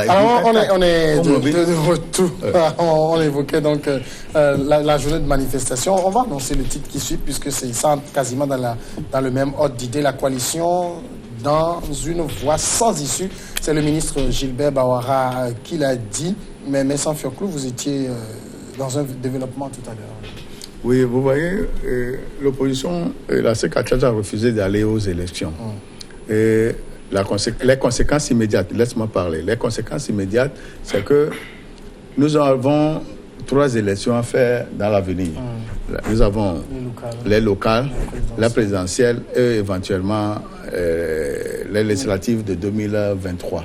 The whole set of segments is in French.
Alors, on est de retour. On évoquait donc la journée de manifestation. On va annoncer le titre qui suit, puisque c'est ça quasiment dans le même ordre d'idée. La coalition dans une voie sans issue. C'est le ministre Gilbert Bawara qui l'a dit. Mais sans Fioclou, vous étiez dans un développement tout à l'heure. Oui, vous voyez, l'opposition, la CECATCHAD a refusé d'aller aux élections. Et les conséquences immédiates, laisse-moi parler, les conséquences immédiates, c'est que nous avons 3 élections à faire dans l'avenir. Nous avons les locales, la présidentielle et éventuellement les législatives de 2023.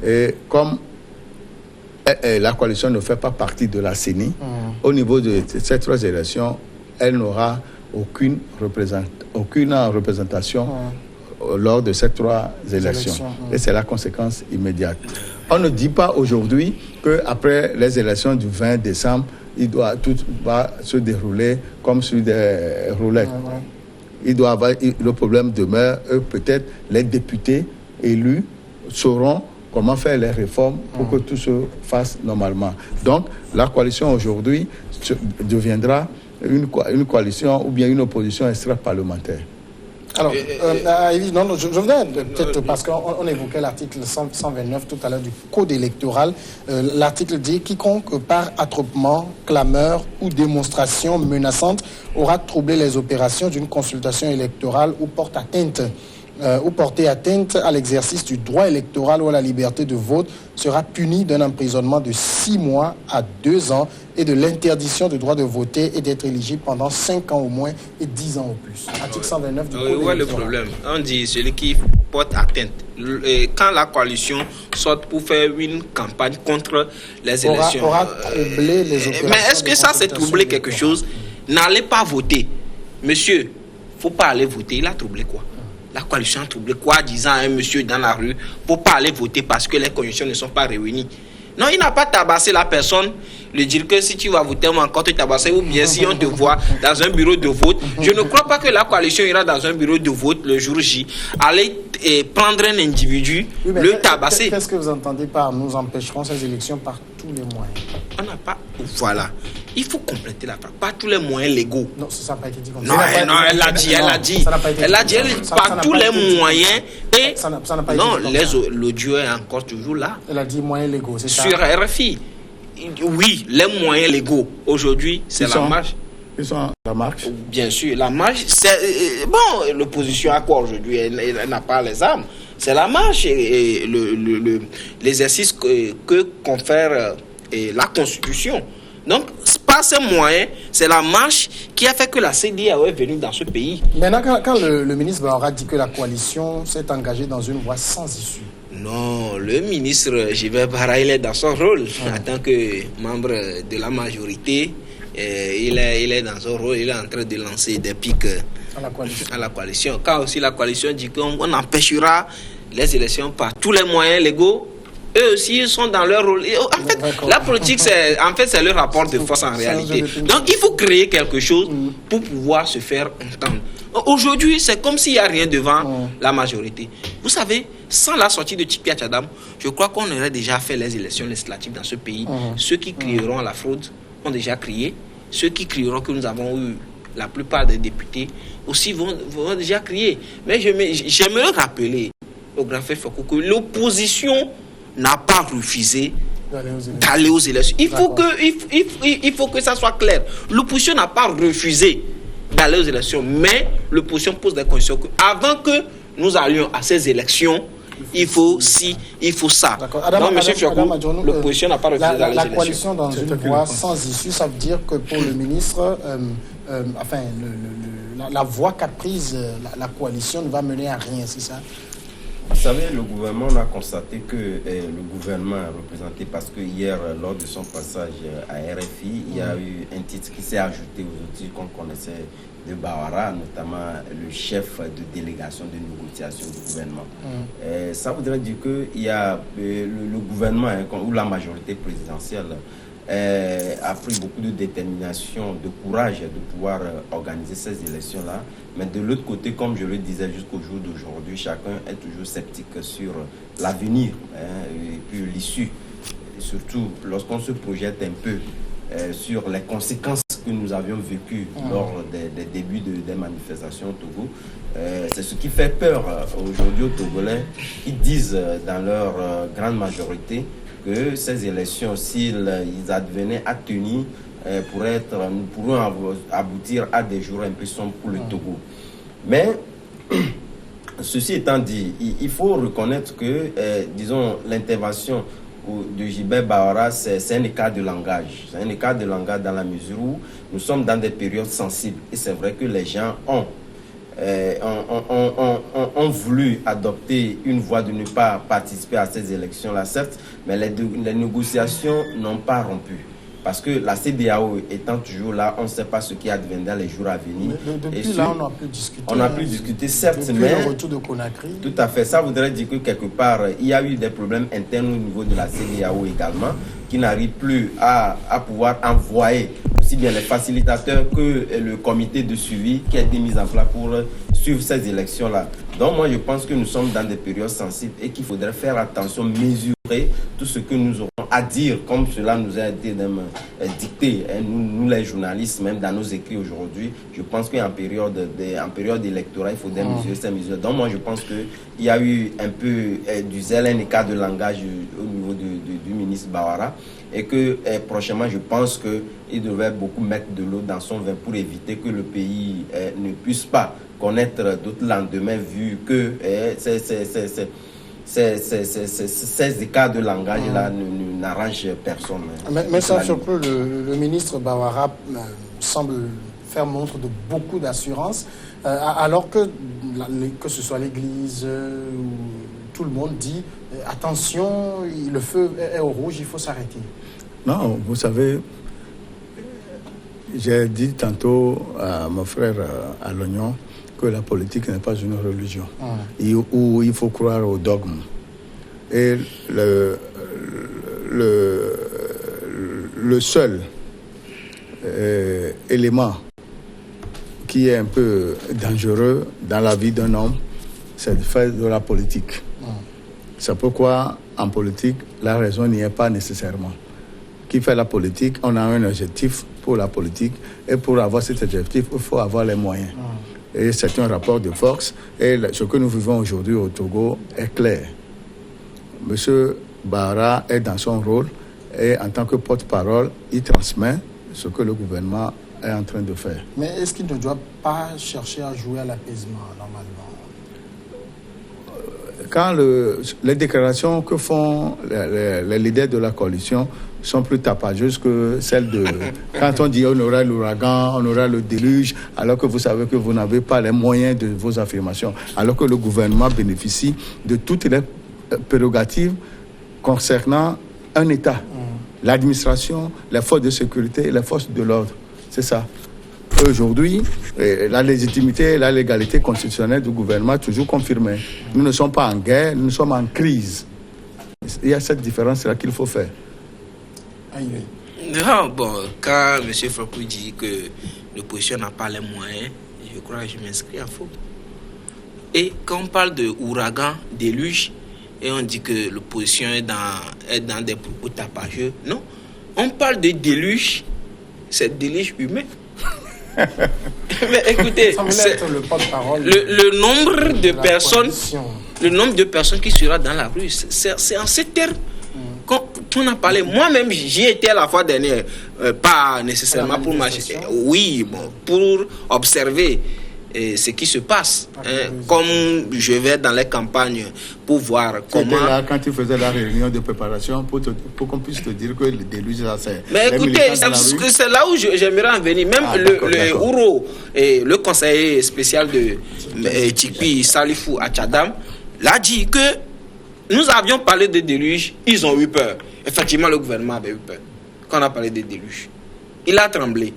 Et comme la coalition ne fait pas partie de la CENI, au niveau de ces 3 élections, elle n'aura aucune représentation lors de ces 3 élections. Et c'est la conséquence immédiate. On ne dit pas aujourd'hui qu'après les élections du 20 décembre, tout va se dérouler comme sur des roulettes. Le problème demeure. Peut-être les députés élus sauront comment faire les réformes pour que tout se fasse normalement. Donc, la coalition aujourd'hui deviendra une coalition ou bien une opposition extra-parlementaire. Alors, je voudrais peut-être, parce qu'on évoquait l'article 129 tout à l'heure du Code électoral. L'article dit « Quiconque par attroupement, clameur ou démonstration menaçante aura troublé les opérations d'une consultation électorale ou porté atteinte à l'exercice du droit électoral ou à la liberté de vote sera puni d'un emprisonnement de 6 mois à 2 ans et de l'interdiction du droit de voter et d'être éligible pendant 5 ans au moins et 10 ans au plus. » Article 129 du Code électoral. Le problème, on dit celui qui porte atteinte. Quand la coalition sort pour faire une campagne contre les élections, aura troublé les opérations. Mais est-ce que ça c'est troubler quelque chose? N'allez pas voter. Monsieur, il ne faut pas aller voter. Il a troublé quoi? La coalition a troublé quoi, disant à un monsieur dans la rue pour pas aller voter parce que les conditions ne sont pas réunies? Non, il n'a pas tabassé la personne, lui dire que si tu vas voter, on va encore te tabasser, ou bien si on te voit dans un bureau de vote. Je ne crois pas que la coalition ira dans un bureau de vote le jour J, aller prendre un individu, le tabasser. Qu'est-ce que vous entendez par nous empêcherons ces élections par tous les moyens? On n'a pas. Voilà. Il faut compléter la phrase. Pas tous les moyens légaux. Non, ça n'a pas été dit comme ça. Non, elle a dit. Elle a dit par tous les moyens. Et ça n'a pas été non, dit l'audio est encore toujours là. Elle a dit moyens légaux, c'est ça? Sur RFI. Oui, les moyens légaux. Aujourd'hui, c'est la marche. Ils sont à la marche. Bien sûr, la marche, c'est... Bon, l'opposition a quoi aujourd'hui? Elle n'a pas les armes. C'est la marche et l'exercice que confère la Constitution. Donc, par ces moyens, c'est la marche qui a fait que la CEDEAO est venue dans ce pays. Maintenant, quand le ministre Bawara dit que la coalition s'est engagée dans une voie sans issue. Non, le ministre Gilbert Bawara, il est dans son rôle en tant que membre de la majorité. Il est dans son rôle, il est en train de lancer des pics à la coalition. Quand aussi la coalition dit qu'on empêchera les élections par tous les moyens légaux, eux aussi ils sont dans leur rôle. En fait, la politique, c'est le rapport de force en réalité. Donc il faut créer quelque chose pour pouvoir se faire entendre. Aujourd'hui, c'est comme s'il n'y a rien devant la majorité. Vous savez, sans la sortie de Tchipia Tchadam, je crois qu'on aurait déjà fait les élections législatives dans ce pays. Ceux qui crieront à la fraude ont déjà crié. Ceux qui crieront que nous avons eu la plupart des députés aussi vont déjà crier. Mais j'aimerais rappeler au grand frère Foucault que l'opposition n'a pas refusé d'aller aux élections. Il faut que ça soit clair. L'opposition n'a pas refusé d'aller aux élections, mais l'opposition pose des conditions que avant que nous allions à ces élections, il faut ça. Non, monsieur Fioclou, l'opposition n'a pas refusé d'aller aux élections. La coalition dans une voie sans issue, ça veut dire que pour le ministre, la voie qu'a prise la coalition ne va mener à rien, c'est ça? Vous savez, le gouvernement, on a constaté que le gouvernement est représenté parce que hier, lors de son passage à RFI, il y a eu un titre qui s'est ajouté aux outils qu'on connaissait de Bawara, notamment le chef de délégation de négociation du gouvernement. Ça voudrait dire qu'il y a le gouvernement ou la majorité présidentielle a pris beaucoup de détermination, de courage de pouvoir organiser ces élections-là. Mais de l'autre côté, comme je le disais jusqu'au jour d'aujourd'hui, chacun est toujours sceptique sur l'avenir et puis l'issue. Surtout lorsqu'on se projette un peu sur les conséquences que nous avions vécues lors des débuts des manifestations au Togo. C'est ce qui fait peur aujourd'hui aux Togolais qui disent dans leur grande majorité que ces élections, s'ils advenaient à tenir, pourront aboutir à des jours un peu sombres pour le Togo. Mais, ceci étant dit, il faut reconnaître que, disons, l'intervention de Gilbert Bahara, c'est un écart de langage. C'est un écart de langage dans la mesure où nous sommes dans des périodes sensibles. Et c'est vrai que les gens ont voulu adopter une voie de ne pas participer à ces élections-là, certes, mais les négociations n'ont pas rompu. Parce que la CEDEAO étant toujours là, on ne sait pas ce qui adviendra les jours à venir. Depuis là, on n'a plus discuté. On n'a plus discuté, certes, mais le retour de Conakry. Tout à fait. Ça voudrait dire que quelque part, il y a eu des problèmes internes au niveau de la CEDEAO également, qui n'arrivent plus à pouvoir envoyer aussi bien les facilitateurs que le comité de suivi qui a été mis en place pour suivre ces élections-là. Donc moi, je pense que nous sommes dans des périodes sensibles et qu'il faudrait faire attention, mesurer tout ce que nous aurons à dire, comme cela nous a été dicté, nous les journalistes, même dans nos écrits aujourd'hui. Je pense qu'en période électorale, il faudrait mesurer ces mesures. Donc moi, je pense qu'il y a eu un peu du zèle, un écart de langage au niveau du ministre Bahara, et que prochainement, je pense qu'il devrait beaucoup mettre de l'eau dans son vin pour éviter que le pays ne puisse pas connaître d'autres lendemains, vu que ces écarts de langage-là n'arrangent personne. Mais ça, surtout, le ministre Bahara semble faire montre de beaucoup d'assurance, alors que ce soit l'Église ou tout le monde dit attention, le feu est au rouge, il faut s'arrêter. Non, vous savez, j'ai dit tantôt à mon frère à l'Oignon que la politique n'est pas une religion, où il faut croire au dogme. Et le seul élément qui est un peu dangereux dans la vie d'un homme, c'est de faire de la politique. C'est pourquoi, en politique, la raison n'y est pas nécessairement. Qui fait la politique, on a un objectif pour la politique, et pour avoir cet objectif, il faut avoir les moyens. Et c'est un rapport de force, et ce que nous vivons aujourd'hui au Togo est clair. Monsieur Bahara est dans son rôle, et en tant que porte-parole, il transmet ce que le gouvernement est en train de faire. Mais est-ce qu'il ne doit pas chercher à jouer à l'apaisement, normalement? Quand les déclarations que font les leaders de la coalition sont plus tapageuses que celles de... Quand on dit on aura l'ouragan, on aura le déluge, alors que vous savez que vous n'avez pas les moyens de vos affirmations, alors que le gouvernement bénéficie de toutes les prérogatives concernant un État, l'administration, les forces de sécurité, les forces de l'ordre. C'est ça. Aujourd'hui, la légitimité et la légalité constitutionnelle du gouvernement est toujours confirmée. Nous ne sommes pas en guerre, nous sommes en crise. Il y a cette différence-là qu'il faut faire. Non, bon, quand M. Frapouille dit que l'opposition n'a pas les moyens, je crois que je m'inscris en faux. Et quand on parle de ouragan, déluge, et on dit que l'opposition est dans des propos tapageux, non. On parle de déluge, c'est déluge humain. Mais écoutez, le nombre de personnes qui sera dans la rue, c'est en ces termes qu'on a parlé. Moi-même, j'y étais la fois dernière, pas nécessairement pour marcher, oui, bon, pour observer ce qui se passe. Comme je vais dans les campagnes pour voir comment... là quand tu faisais la réunion de préparation pour qu'on puisse te dire que le déluge là c'est... Mais écoutez, c'est là où j'aimerais en venir. Même le Ouro, le conseiller spécial de Tikpi Salifou à Tchadam, l'a dit que nous avions parlé de déluge, ils ont eu peur. Effectivement, le gouvernement avait eu peur quand on a parlé de déluge. Il a tremblé.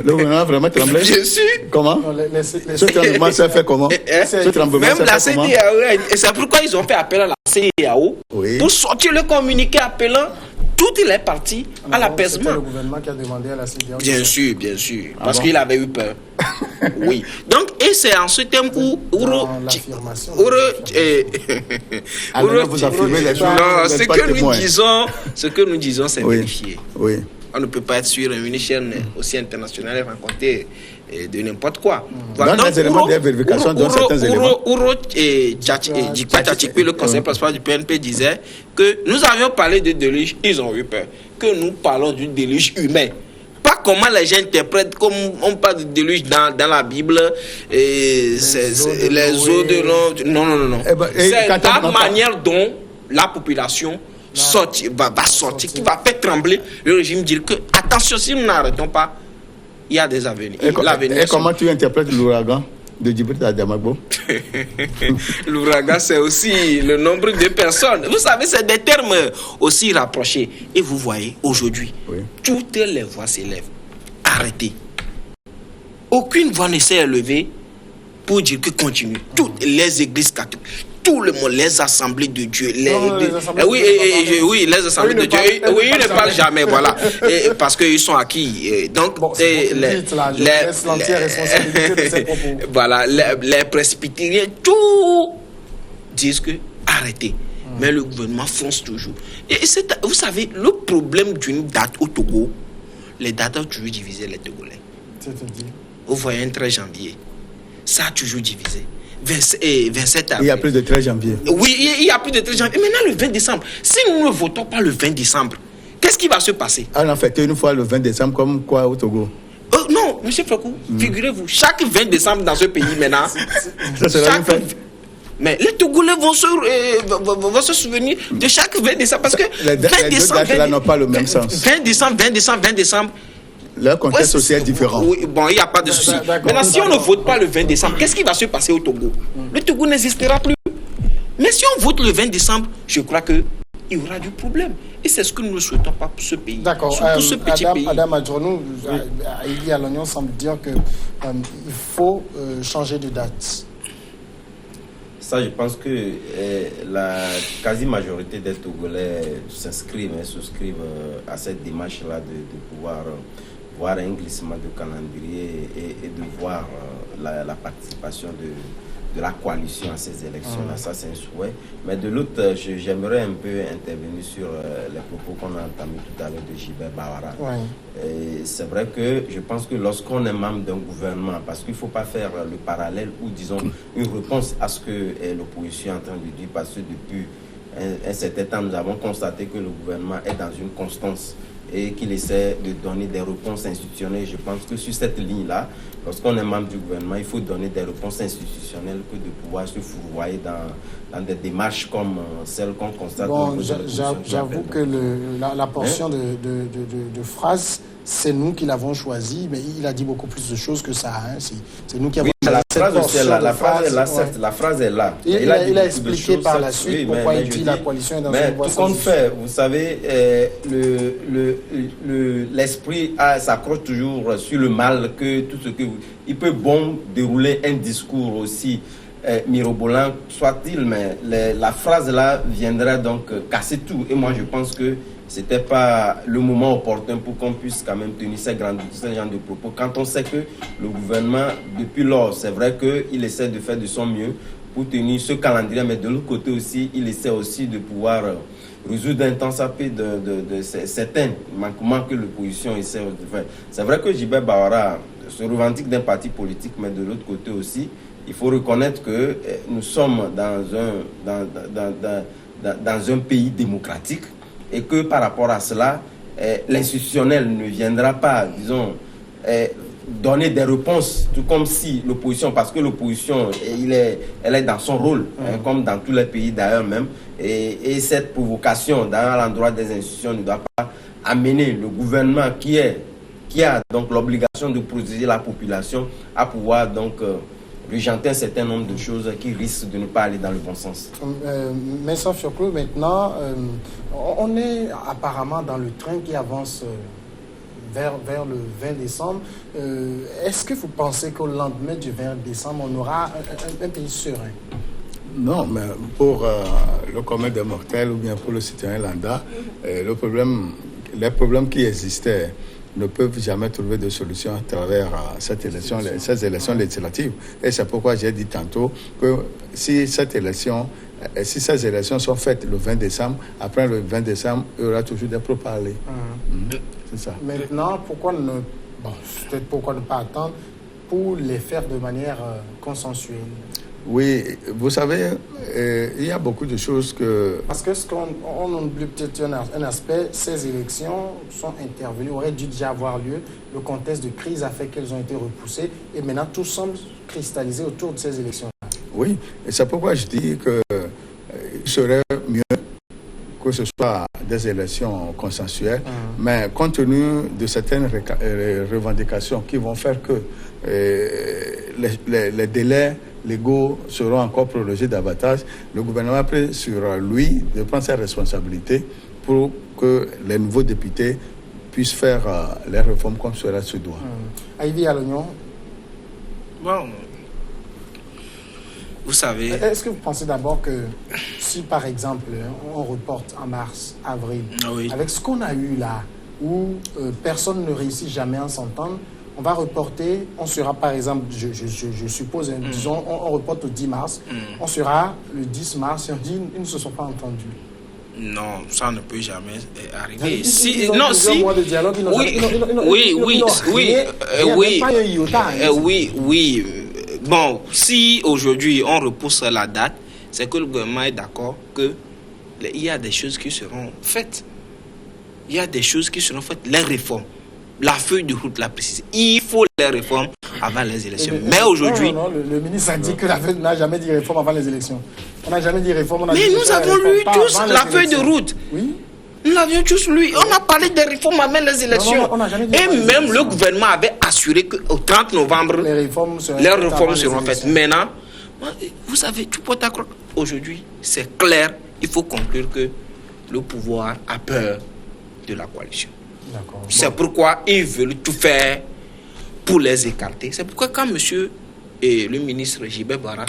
Le gouvernement a vraiment tremblé. Je suis. Comment? Ce tremblement s'est fait comment? Même la CEDEAO, et c'est pourquoi ils ont fait appel à la CEDEAO pour sortir le communiqué appelant tout il est parti à l'apaisement. C'était le gouvernement qui a demandé à la CEDEAO. Bien sûr, parce qu'il avait eu peur. Oui. Donc, et c'est en ce terme où vous affirmez les choses. Non, ce que nous disons, c'est vérifié. Oui. On ne peut pas être sur une chaîne aussi internationale et raconter de n'importe quoi. Voilà. Dans les éléments de vérification, dans certains éléments. Le conseil principal du PNP disait que nous avions parlé de déluge, ils ont eu peur. Que nous parlons d'une déluge humain. Pas comment les gens interprètent, comme on parle de déluge dans la Bible, et les eaux de l'eau. Non. C'est la manière dont la population va sortir, qui va faire trembler le régime, dire que, attention, si nous n'arrêtons pas, il y a des avenirs. Et comment tu interprètes l'ouragan de Djibril Adamagbo? L'ouragan, c'est aussi le nombre de personnes. Vous savez, c'est des termes aussi rapprochés. Et vous voyez, aujourd'hui, toutes les voix s'élèvent. Arrêtez. Aucune voix ne s'est élevée pour dire que continue. Toutes les églises catholiques, tout le monde, les assemblées de Dieu, les assemblées de Dieu, ils ne parlent jamais, voilà, parce qu'ils sont acquis. Donc, voilà, les presbytériens, tout disent que arrêtez. Mais le gouvernement fonce toujours. Et vous savez, le problème d'une date au Togo, les dates ont toujours divisé les Togolais. Vous voyez, un 13 janvier, ça a toujours divisé. 27 avril. Il y a plus de 13 janvier. Oui, il y a plus de 13 janvier. Et maintenant, le 20 décembre, si nous ne votons pas le 20 décembre, qu'est-ce qui va se passer? On a fêté une fois le 20 décembre, comme quoi au Togo? Non, M. Foucault, figurez-vous, chaque 20 décembre dans ce pays maintenant, mais les Togolais vont se souvenir de chaque 20 décembre, parce que les deux dates-là n'ont pas le même sens. 20 décembre. Leur contexte social est différent. Oui, bon, il n'y a pas de souci. Maintenant, si on ne vote pas le 20 décembre, qu'est-ce qui va se passer au Togo? Le Togo n'existera plus. Mais si on vote le 20 décembre, je crois qu'il y aura du problème. Et c'est ce que nous ne souhaitons pas pour ce pays. D'accord. Surtout ce petit pays. Adam Adjornou, Ili Alognon semble dire qu'il faut changer de date. Ça, je pense que la quasi-majorité des Togolais souscrivent à cette démarche-là de pouvoir voir un glissement de calendrier et de voir la participation de la coalition à ces élections-là. Ça, c'est un souhait. Mais de l'autre, j'aimerais un peu intervenir sur les propos qu'on a entendus tout à l'heure de Gilbert Bawara. C'est vrai que je pense que lorsqu'on est membre d'un gouvernement, parce qu'il ne faut pas faire le parallèle ou, disons, une réponse à ce que l'opposition est en train de dire, parce que depuis un certain temps, nous avons constaté que le gouvernement est dans une constance et qu'il essaie de donner des réponses institutionnelles. Je pense que sur cette ligne-là, lorsqu'on est membre du gouvernement, il faut donner des réponses institutionnelles que de pouvoir se fourvoyer dans des démarches comme celles qu'on constate. Bon, j'avoue que la portion de phrase, c'est nous qui l'avons choisi, mais il a dit beaucoup plus de choses que ça. Hein. C'est nous qui avons choisi cette portion. La phrase est là, certes, la phrase est là. Il a expliqué par la suite pourquoi il dit la coalition est dans une voie. Mais tout compte fait, vous savez, l'esprit s'accroche toujours sur le mal, que tout ce que... Il peut bon dérouler un discours aussi mirobolant, soit-il, mais la phrase là viendrait donc casser tout. Et moi, je pense que c'était pas le moment opportun pour qu'on puisse quand même tenir ce genre de propos. Quand on sait que le gouvernement, depuis lors, c'est vrai qu'il essaie de faire de son mieux pour tenir ce calendrier, mais de l'autre côté aussi, il essaie aussi de pouvoir résoudre un temps sapé de certains manquements que l'opposition essaie de faire. C'est vrai que Gilbert Bawara se revendique d'un parti politique, mais de l'autre côté aussi, il faut reconnaître que nous sommes dans un pays démocratique et que par rapport à cela, l'institutionnel ne viendra pas, disons, donner des réponses, tout comme si l'opposition, parce que l'opposition, elle est dans son rôle, comme dans tous les pays d'ailleurs même, et cette provocation à l'endroit des institutions ne doit pas amener le gouvernement qui a donc l'obligation de protéger la population à pouvoir donc régenter un certain nombre de choses qui risquent de ne pas aller dans le bon sens. Mais sauf surtout maintenant, on est apparemment dans le train qui avance vers le 20 décembre. Est-ce que vous pensez qu'au lendemain du 20 décembre, on aura un pays serein? Non, mais pour le commun des mortels ou bien pour le citoyen lambda, les problèmes qui existaient ne peuvent jamais trouver de solution à travers ces élections législatives. Et c'est pourquoi j'ai dit tantôt que si ces élections sont faites le 20 décembre, après le 20 décembre, il y aura toujours des pourparlers. C'est ça. Maintenant, pourquoi ne pas attendre pour les faire de manière consensuelle? Oui, vous savez, il y a beaucoup de choses que... Parce que on oublie peut-être un aspect, ces élections sont intervenues, auraient dû déjà avoir lieu. Le contexte de crise a fait qu'elles ont été repoussées et maintenant tout semble cristallisé autour de ces élections. Oui, et c'est pourquoi je dis qu'il serait mieux que ce soit des élections consensuelles, mais compte tenu de certaines revendications qui vont faire que les délais légaux seront encore prolongés davantage, le gouvernement a pris sur lui de prendre ses responsabilités pour que les nouveaux députés puissent faire les réformes comme cela se doit. Ivy Alognon. Bon, vous savez... Est-ce que vous pensez d'abord que si, par exemple, on reporte en mars, avril, avec ce qu'on a eu là, où personne ne réussit jamais à s'entendre, on va reporter, on sera par exemple, je suppose, disons, on reporte au 10 mars, on sera le 10 mars et on dit ils ne se sont pas entendus. Non, ça ne peut jamais arriver. Oui. Bon, si aujourd'hui on repousse la date, c'est que le gouvernement est d'accord qu'il y a des choses qui seront faites. Il y a des choses qui seront faites, les réformes. La feuille de route l'a précisé. Il faut les réformes avant les élections. Mais aujourd'hui... Non, le ministre a dit que la feuille n'a jamais dit réforme avant les élections. On n'a jamais dit réforme. Mais nous avons lu tous la feuille de route. Oui. Nous l'avions tous lu. On a parlé des réformes avant les élections. Et même le gouvernement avait assuré qu'au 30 novembre, les réformes seront faites. Maintenant, vous savez, tout porte à croire. Aujourd'hui, c'est clair. Il faut conclure que le pouvoir a peur de la coalition. C'est pourquoi ils veulent tout faire pour les écarter. C'est pourquoi quand monsieur et le ministre J.B. Barra,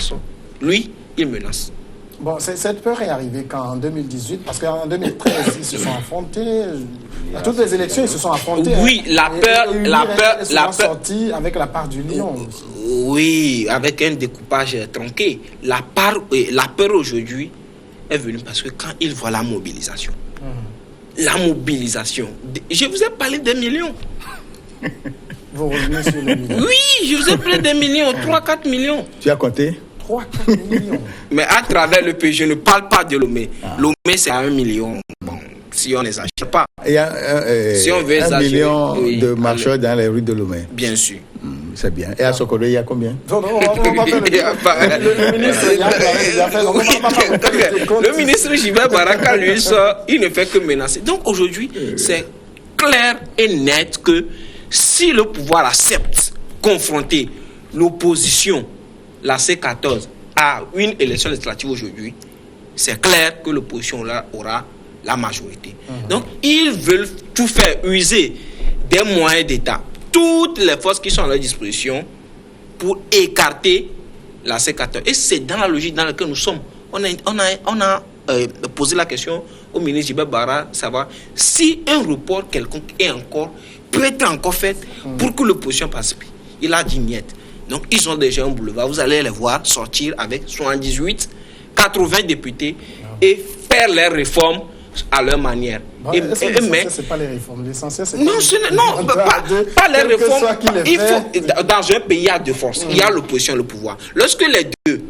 lui, il menace. Bon, cette peur est arrivée quand en 2018, parce qu'en 2013, ils se sont affrontés. À toutes les élections, ils se sont affrontés. Oui, la peur sortie avec la part du lion. Oui, avec un découpage tronqué. La peur aujourd'hui est venue parce que quand ils voient la mobilisation, je vous ai parlé des millions. Vous revenez sur les millions. Oui, je vous ai parlé des millions, 3-4 millions. Tu as compté? 3-4 millions. Mais à travers le pays, je ne parle pas de Lomé. Lomé, c'est à 1 million. Bon, si on n'exagère pas. Il y a si on veut 1 million de marcheurs dans les rues de Lomé. Bien sûr. C'est bien. Et à Sokodo, il y a combien? Le ministre J.B. Baraka, lui, il ne fait que menacer. Donc aujourd'hui, c'est clair et net que si le pouvoir accepte confronter l'opposition, la C14, à une élection législative aujourd'hui, c'est clair que l'opposition aura la majorité. Donc ils veulent tout faire, user des moyens d'État, toutes les forces qui sont à leur disposition pour écarter la C14. Et c'est dans la logique dans laquelle nous sommes. On a posé la question au ministre J.B. Barra, savoir si un report quelconque peut être encore fait pour que l'opposition participe. Il a dit niet. Donc ils ont déjà un boulevard. Vous allez les voir sortir avec 78, 80 députés et faire les réformes à leur manière. Bon, mais c'est pas les réformes. L'essentiel, c'est pas les réformes. Il faut, dans un pays, il y a deux forces. Il y a l'opposition et le pouvoir. Lorsque les deux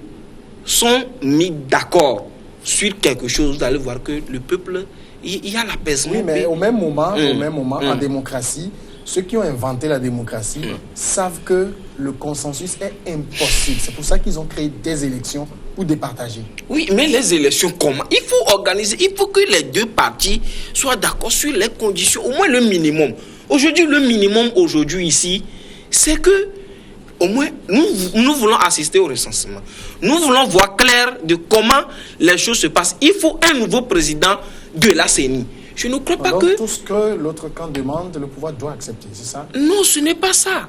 sont mis d'accord sur quelque chose, vous allez voir que le peuple, il y a l'apaisement. Oui, mais au même moment, en démocratie, ceux qui ont inventé la démocratie savent que le consensus est impossible. C'est pour ça qu'ils ont créé des élections pour départager. Oui, mais les élections, comment? Il faut organiser, il faut que les deux partis soient d'accord sur les conditions, au moins le minimum. Aujourd'hui, le minimum ici, c'est que au moins nous voulons assister au recensement. Nous voulons voir clair de comment les choses se passent. Il faut un nouveau président de la CENI. Je ne crois pas que... Tout ce que l'autre camp demande, le pouvoir doit accepter, c'est ça? Non, ce n'est pas ça.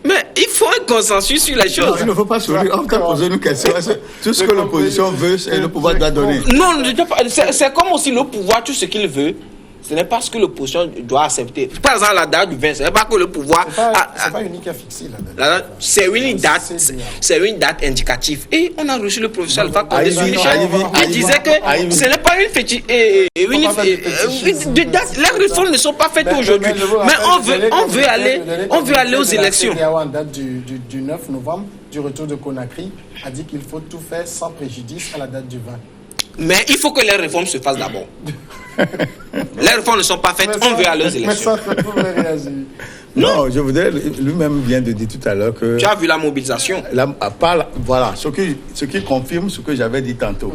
Mais il faut un consensus sur les choses. Non, il ne faut pas sourire. On t'a posé une question. Tout ce que l'opposition veut, c'est le pouvoir doit donner. Non, c'est comme aussi le pouvoir, tout ce qu'il veut. Ce n'est pas ce que l'opposition doit accepter. Par exemple, la date du 20, ce n'est pas que le pouvoir... C'est pas unique à fixer la date. C'est une date indicative. Et on a reçu le professeur Alpha Condé sur l'échelle. Il disait que ce n'est pas une fétiche... Les réformes ne sont pas faites aujourd'hui. Mais on veut aller aux élections. En date du 9 novembre, du retour de Conakry, a dit qu'il faut tout faire sans préjudice à la date du 20. Mais il faut que les réformes se fassent d'abord. Les réformes ne sont pas faites, on veut aller aux élections. Non, je voudrais, lui-même vient de dire tout à l'heure que... Tu as vu la mobilisation. Voilà, ce qui confirme ce que j'avais dit tantôt.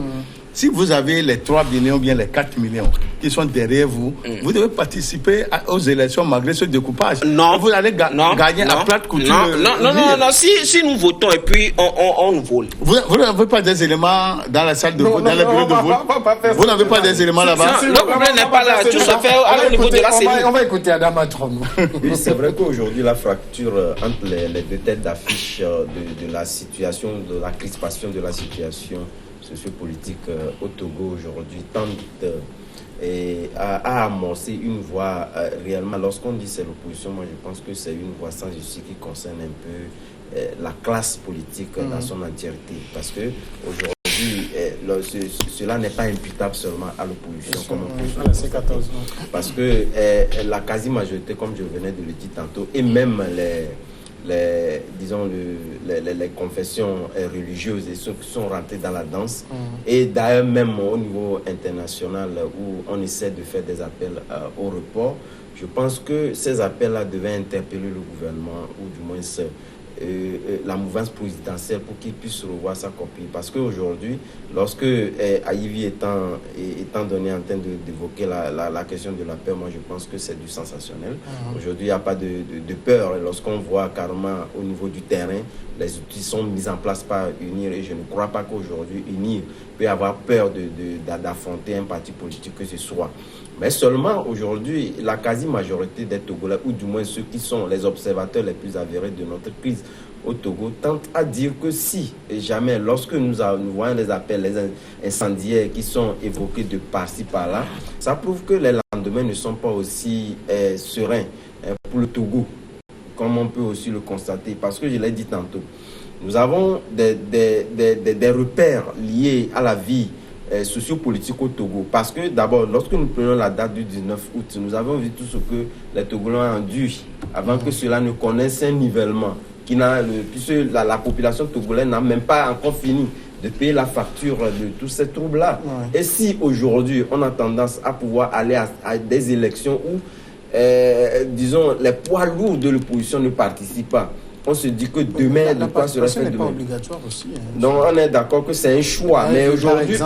Si vous avez les 3 millions, bien les 4 millions qui sont derrière vous, vous devez participer aux élections malgré ce découpage. Non. Vous allez gagner à plate couture. Non. Si nous votons et puis on nous vole. Vous n'avez pas des éléments dans la salle de vote, dans les bureaux de vote. Vous n'avez pas des éléments là-bas. Le problème n'est pas là. Tout se fait au niveau de la cellule. On va écouter Adama Trom. Oui, c'est vrai qu'aujourd'hui, la fracture entre les deux têtes d'affiche de la situation, de la crispation de la situation sociopolitique au Togo aujourd'hui tente à amorcer une voie réellement. Lorsqu'on dit c'est l'opposition, moi je pense que c'est une voie sans issue qui concerne un peu la classe politique dans son entièreté. Parce que aujourd'hui, cela n'est pas imputable seulement à l'opposition comme on peut dire. Parce que la quasi-majorité, comme je venais de le dire tantôt, et même les confessions religieuses et ceux qui sont rentrés dans la danse, et d'ailleurs même au niveau international où on essaie de faire des appels au report, je pense que ces appels-là devaient interpeller le gouvernement ou du moins la mouvance présidentielle pour qu'il puisse revoir sa copie. Parce qu'aujourd'hui, lorsque Ayivi étant donné en train d'évoquer la question de la peur, moi je pense que c'est du sensationnel. Aujourd'hui, il n'y a pas de peur. Lorsqu'on voit carrément au niveau du terrain, les outils sont mis en place par UNIR et je ne crois pas qu'aujourd'hui UNIR peut avoir peur d'affronter un parti politique que ce soit. Mais seulement aujourd'hui, la quasi-majorité des Togolais, ou du moins ceux qui sont les observateurs les plus avérés de notre crise au Togo, tentent à dire que si et jamais, lorsque nous voyons les appels, les incendiaires qui sont évoqués de par-ci par-là, ça prouve que les lendemains ne sont pas aussi sereins pour le Togo, comme on peut aussi le constater. Parce que je l'ai dit tantôt, nous avons des repères liés à la vie sociopolitique au Togo. Parce que d'abord, lorsque nous prenons la date du 19 août, nous avons vu tout ce que les Togolais ont enduré avant que cela ne connaisse un nivellement. Puisque la population togolaise n'a même pas encore fini de payer la facture de tous ces troubles-là. Et si aujourd'hui, on a tendance à pouvoir aller à des élections où, disons, les poids lourds de l'opposition ne participent pas, on se dit que demain, de quoi sera fait demain. Pas obligatoire aussi. Donc, on est d'accord que c'est un choix. Mais aujourd'hui,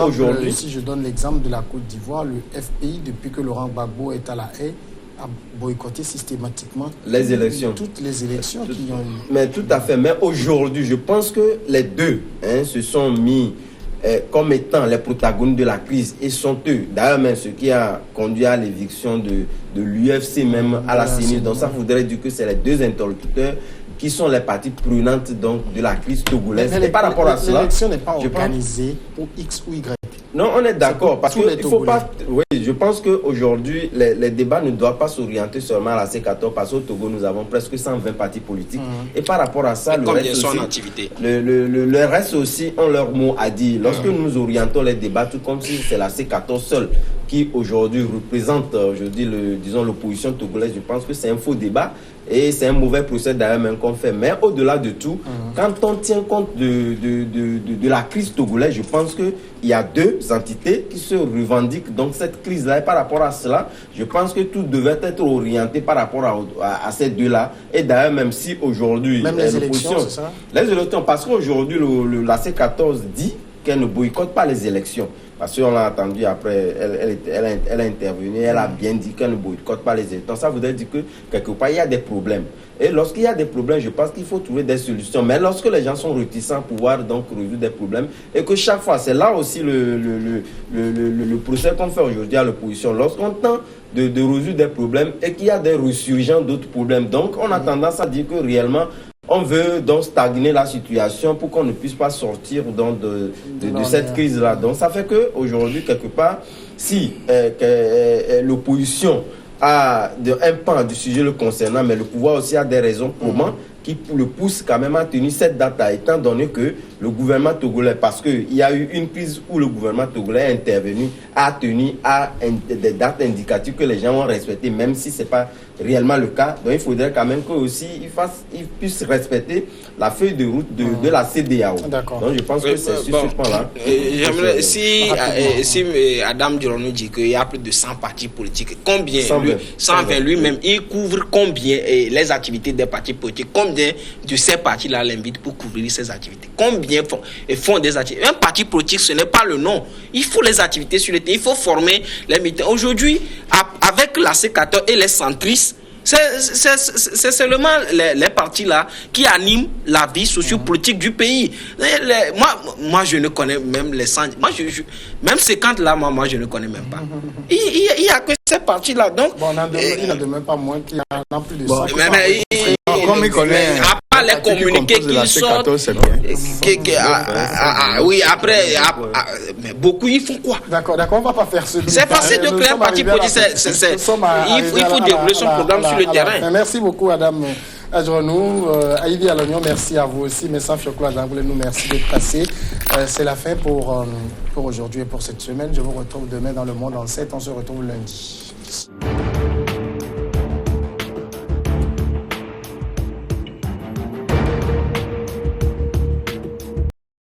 si je donne l'exemple de la Côte d'Ivoire, le FPI, depuis que Laurent Gbagbo est à la haie, a boycotté systématiquement les élections. Toutes les élections qui ont eu. Mais tout à fait. Mais aujourd'hui, je pense que les deux se sont mis comme étant les protagonistes de la crise et sont eux. D'ailleurs, même ce qui a conduit à l'éviction de l'UFC, même à la CENI. Donc, ça voudrait dire que c'est les deux interlocuteurs qui sont les parties prenantes donc, de la crise togolaise. Mais par rapport à cela, l'élection n'est pas organisée pour X ou Y. Non, on est d'accord. Parce qu'il ne faut pas. Oui, je pense qu'aujourd'hui, les débats ne doivent pas s'orienter seulement à la C14 parce qu'au Togo, nous avons presque 120 partis politiques. Et par rapport à ça, le reste aussi ont leur mot à dire. Lorsque nous orientons les débats, tout comme si c'est la C14 seule qui aujourd'hui représente, disons, l'opposition togolaise, je pense que c'est un faux débat. Et c'est un mauvais procès d'ailleurs même qu'on fait. Mais au-delà de tout, quand on tient compte de la crise togolaise, je pense qu'il y a deux entités qui se revendiquent donc cette crise-là. Et par rapport à cela, je pense que tout devait être orienté par rapport à ces deux-là. Et d'ailleurs, même si aujourd'hui... Même les élections, c'est ça? Les élections, parce qu'aujourd'hui, la C14 dit qu'elle ne boycotte pas les élections. Parce qu'on l'a entendu après, elle a intervenu, elle a bien dit qu'elle ne boycotte pas les élections. Ça voudrait dire que quelque part, il y a des problèmes. Et lorsqu'il y a des problèmes, je pense qu'il faut trouver des solutions. Mais lorsque les gens sont réticents à pouvoir donc résoudre des problèmes, et que chaque fois, c'est là aussi le procès qu'on fait aujourd'hui à l'opposition. Lorsqu'on tente de résoudre des problèmes et qu'il y a des ressurgents d'autres problèmes, donc on a tendance à dire que réellement, on veut donc stagner la situation pour qu'on ne puisse pas sortir donc de cette crise-là. Donc ça fait qu'aujourd'hui, quelque part, si l'opposition a un pan du sujet le concernant, mais le pouvoir aussi a des raisons probantes qui le poussent quand même à tenir cette date, étant donné que le gouvernement togolais, parce qu'il y a eu une crise où le gouvernement togolais est intervenu, a tenu à des dates indicatives que les gens ont respectées, même si ce n'est pas réellement le cas. Donc il faudrait quand même qu'ils puissent respecter la feuille de route de la CEDEAO. D'accord. Donc je pense que c'est sur ce point-là. J'aimerais, si Adam Dironou dit qu'il y a plus de 100 partis politiques, combien 120 lui-même, il couvre combien les activités des partis politiques, combien de ces partis-là l'invitent pour couvrir ces activités, combien font des activités. Un parti politique, ce n'est pas le nom. Il faut les activités sur le terrain, il faut former les militants. Aujourd'hui, avec la C14 et les centristes, c'est seulement les partis là qui animent la vie sociopolitique du pays. Moi, je ne connais même les centristes. Même ces camps là, moi, je ne connais même pas. Il y a que ces partis là. Donc, il n'en demeure pas moins qu'il y en a plus de 100. Comme il connaît. À les communiquer qu'ils sortent. Oui, après, mais beaucoup, ils font quoi? D'accord, on ne va pas faire ce. C'est facile de créer un parti politique. Il faut développer son programme sur le terrain. Merci beaucoup, Adam Adjronou. Aïdi Alognon, merci à vous aussi. Mais sans Fioclo nous merci d'être passé. C'est la fin pour aujourd'hui et pour cette semaine. Je vous retrouve demain dans Le Monde en 7. On se retrouve lundi.